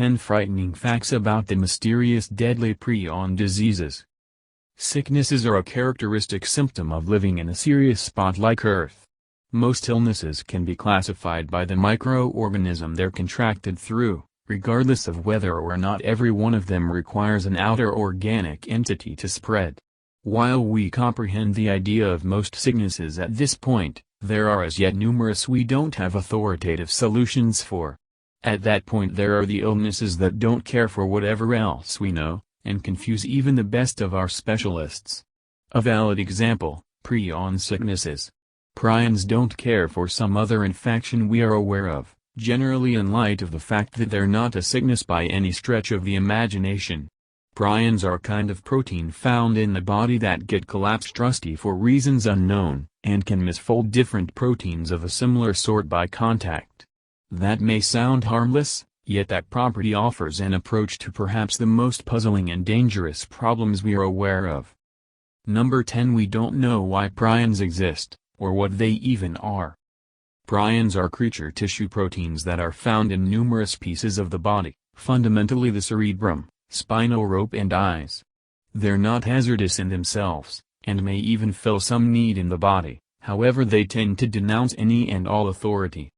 10 frightening facts about the mysterious deadly prion diseases. Sicknesses are a characteristic symptom of living in a serious spot like Earth. Most illnesses can be classified by the microorganism they're contracted through, regardless of whether or not every one of them requires an outer organic entity to spread. While we comprehend the idea of most sicknesses at this point, there are as yet numerous we don't have authoritative solutions for. At that point there are the illnesses that don't care for whatever else we know, and confuse even the best of our specialists. A valid example, prion sicknesses. Prions don't care for some other infection we are aware of, generally in light of the fact that they're not a sickness by any stretch of the imagination. Prions are a kind of protein found in the body that get collapsed rusty for reasons unknown, and can misfold different proteins of a similar sort by contact. That may sound harmless, yet that property offers an approach to perhaps the most puzzling and dangerous problems we are aware of. Number 10. We don't know why prions exist, or what they even are. Prions are creature tissue proteins that are found in numerous pieces of the body, fundamentally the cerebrum, spinal rope and eyes. They're not hazardous in themselves, and may even fill some need in the body, however they tend to denounce any and all authority.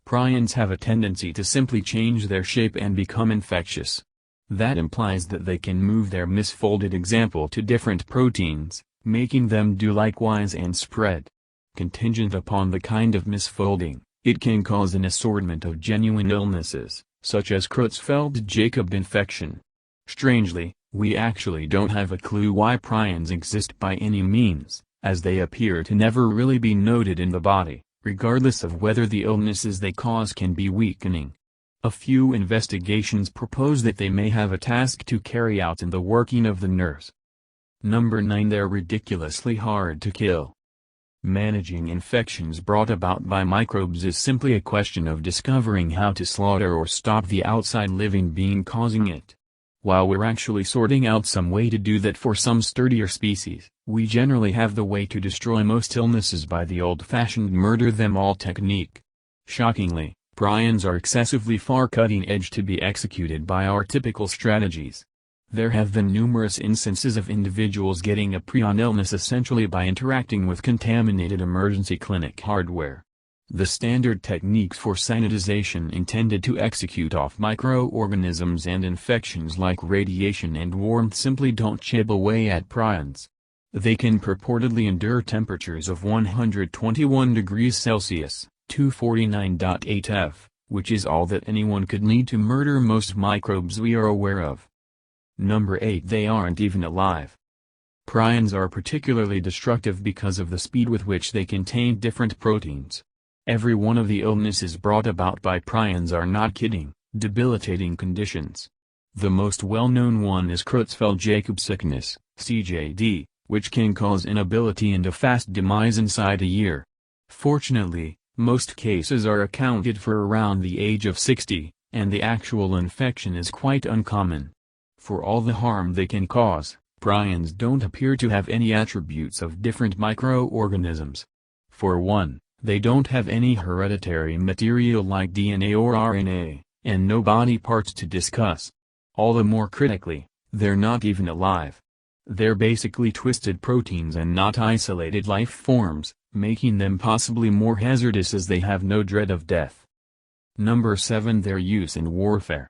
Prions have a tendency to simply change their shape and become infectious. That implies that they can move their misfolded example to different proteins, making them do likewise and spread. Contingent upon the kind of misfolding, it can cause an assortment of genuine illnesses, such as creutzfeldt-jakob infection. Strangely, we actually don't have a clue why prions exist by any means, as they appear to never really be noted in the body, regardless of whether the illnesses they cause can be weakening. A few investigations propose that they may have a task to carry out in the working of the nerves. Number 9. They're ridiculously hard to kill. Managing infections brought about by microbes is simply a question of discovering how to slaughter or stop the outside living being causing it. While we're actually sorting out some way to do that for some sturdier species, we generally have the way to destroy most illnesses by the old-fashioned murder them all technique. Shockingly, prions are excessively far cutting edge to be executed by our typical strategies. There have been numerous instances of individuals getting a prion illness essentially by interacting with contaminated emergency clinic hardware. The standard techniques for sanitization intended to execute off microorganisms and infections like radiation and warmth simply don't chip away at prions. They can purportedly endure temperatures of 121 degrees Celsius, 249.8 F, which is all that anyone could need to murder most microbes we are aware of. Number 8. They aren't even alive. Prions are particularly destructive because of the speed with which they contain different proteins. Every one of the illnesses brought about by prions are not kidding, debilitating conditions. The most well-known one is creutzfeldt-jakob sickness, CJD, which can cause inability and a fast demise inside a year. Fortunately, most cases are accounted for around the age of 60, and the actual infection is quite uncommon. For all the harm they can cause, prions don't appear to have any attributes of different microorganisms. For one, they don't have any hereditary material like DNA or RNA, and no body parts to discuss. All the more critically, they're not even alive. They're basically twisted proteins and not isolated life forms, making them possibly more hazardous as they have no dread of death. Number 7. Their use in warfare.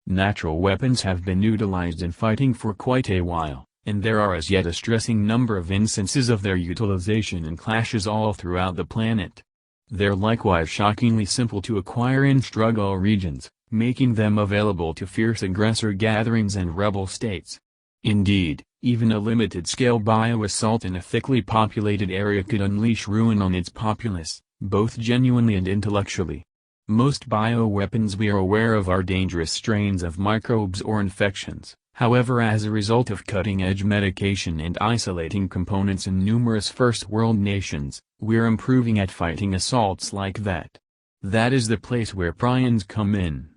Natural weapons have been utilized in fighting for quite a while, and there are as yet a distressing number of instances of their utilization in clashes all throughout the planet. They're likewise shockingly simple to acquire in struggle regions, making them available to fierce aggressor gatherings and rebel states. Indeed, even a limited-scale bioassault in a thickly populated area could unleash ruin on its populace, both genuinely and intellectually. Most bioweapons we are aware of are dangerous strains of microbes or infections. However, as a result of cutting-edge medication and isolating components in numerous first-world nations, we're improving at fighting assaults like that. That is the place where prions come in.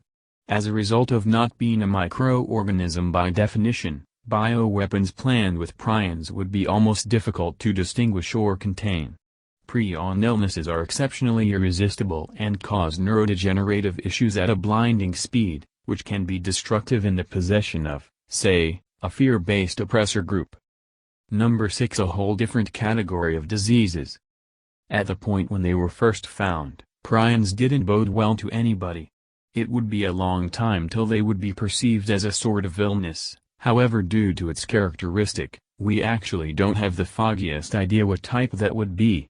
As a result of not being a microorganism by definition, bioweapons planned with prions would be almost difficult to distinguish or contain. Prion illnesses are exceptionally irresistible and cause neurodegenerative issues at a blinding speed, which can be destructive in the possession of, say, a fear-based oppressor group. Number 6. A whole different category of diseases. At the point when they were first found, prions didn't bode well to anybody. It would be a long time till they would be perceived as a sort of illness. However, due to its characteristic, we actually don't have the foggiest idea what type that would be.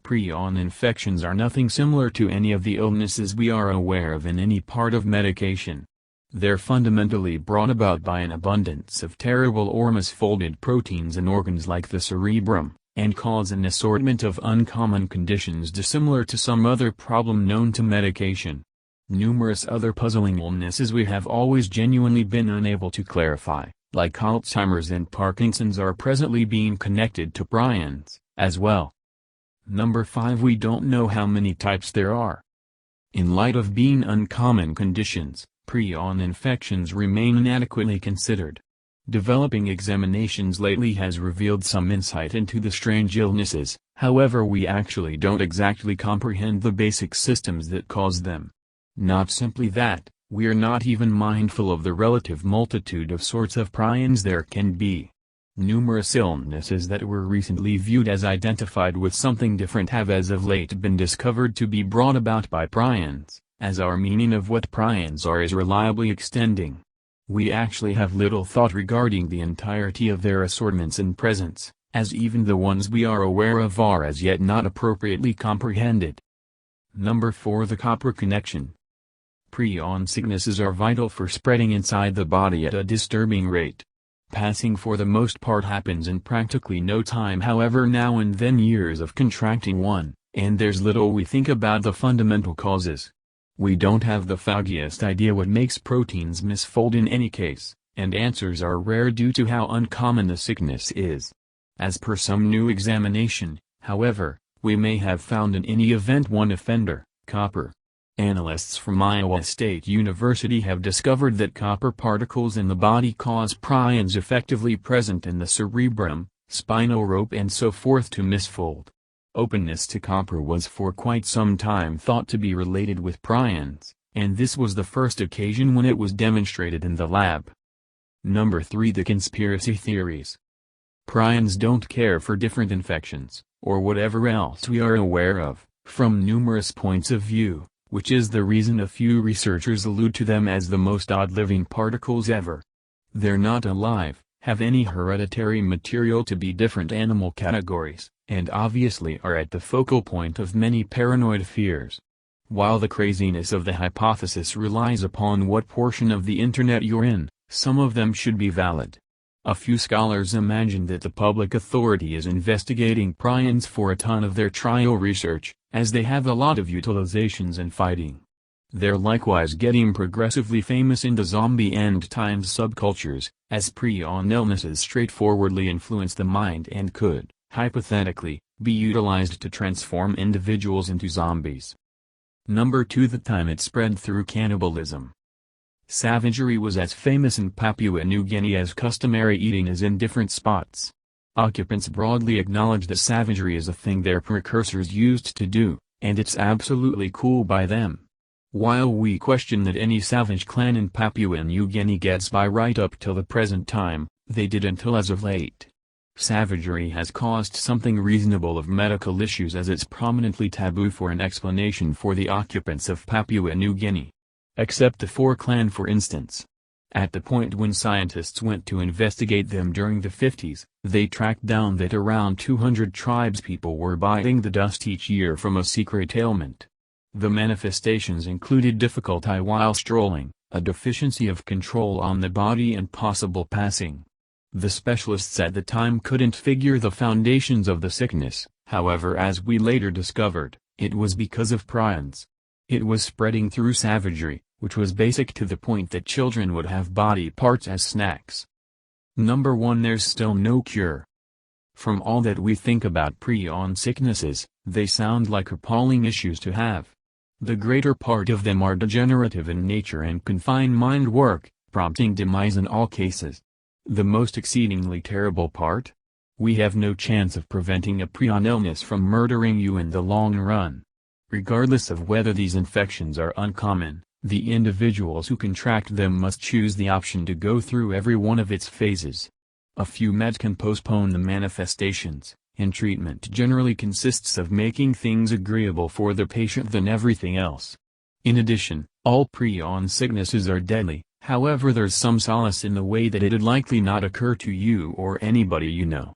Prion infections are nothing similar to any of the illnesses we are aware of in any part of medication. They're fundamentally brought about by an abundance of terrible or misfolded proteins in organs like the cerebrum, and cause an assortment of uncommon conditions dissimilar to some other problem known to medication. Numerous other puzzling illnesses we have always genuinely been unable to clarify, like Alzheimer's and Parkinson's, are presently being connected to prions, as well. Number 5. We don't know how many types there are. In light of being uncommon conditions, prion infections remain inadequately considered. Developing examinations lately has revealed some insight into the strange illnesses, however we actually don't exactly comprehend the basic systems that cause them. Not simply that, we're not even mindful of the relative multitude of sorts of prions there can be. Numerous illnesses that were recently viewed as identified with something different have as of late been discovered to be brought about by prions, as our meaning of what prions are is reliably extending. We actually have little thought regarding the entirety of their assortments and presence, as even the ones we are aware of are as yet not appropriately comprehended. Number 4. The copper connection. Prion sicknesses are vital for spreading inside the body at a disturbing rate. Passing for the most part happens in practically no time, however now and then years of contracting one, and there's little we think about the fundamental causes. We don't have the foggiest idea what makes proteins misfold in any case, and answers are rare due to how uncommon the sickness is. As per some new examination, however, we may have found in any event one offender, copper. Analysts from Iowa State University have discovered that copper particles in the body cause prions effectively present in the cerebrum, spinal rope and so forth to misfold. Openness to copper was for quite some time thought to be related with prions, and this was the first occasion when it was demonstrated in the lab. Number 3. The conspiracy theories. Prions don't care for different infections, or whatever else we are aware of, from numerous points of view, which is the reason a few researchers allude to them as the most odd living particles ever. They're not alive, have any hereditary material to be different animal categories, and obviously are at the focal point of many paranoid fears. While the craziness of the hypothesis relies upon what portion of the internet you're in, some of them should be valid. A few scholars imagine that the public authority is investigating prions for a ton of their trial research, as they have a lot of utilizations in fighting. They're likewise getting progressively famous in the zombie end times subcultures, as prion illnesses straightforwardly influence the mind and could, hypothetically, be utilized to transform individuals into zombies. Number 2. The time it spread through cannibalism. Savagery was as famous in Papua New Guinea as customary eating is in different spots. Occupants broadly acknowledge that savagery is a thing their precursors used to do, and it's absolutely cool by them. While we question that any savage clan in Papua New Guinea gets by right up till the present time, they did until as of late. Savagery has caused something reasonable of medical issues as it's prominently taboo for an explanation for the occupants of Papua New Guinea. Except the Four Clan, for instance. At the point when scientists went to investigate them during the 50s, they tracked down that around 200 tribespeople were biting the dust each year from a secret ailment. The manifestations included difficulty while strolling, a deficiency of control on the body and possible passing. The specialists at the time couldn't figure the foundations of the sickness, however, as we later discovered, it was because of prions. It was spreading through savagery, which was basic to the point that children would have body parts as snacks. Number 1. There's still no cure. From all that we think about prion sicknesses, they sound like appalling issues to have. The greater part of them are degenerative in nature and confine mind work, prompting demise in all cases. The most exceedingly terrible part? We have no chance of preventing a prion illness from murdering you in the long run. Regardless of whether these infections are uncommon, The individuals who contract them must choose the option to go through every one of its phases. A few meds can postpone the manifestations, and treatment generally consists of making things agreeable for the patient than everything else. In addition, all prion sicknesses are deadly, however there's some solace in the way that it'd likely not occur to you or anybody you know.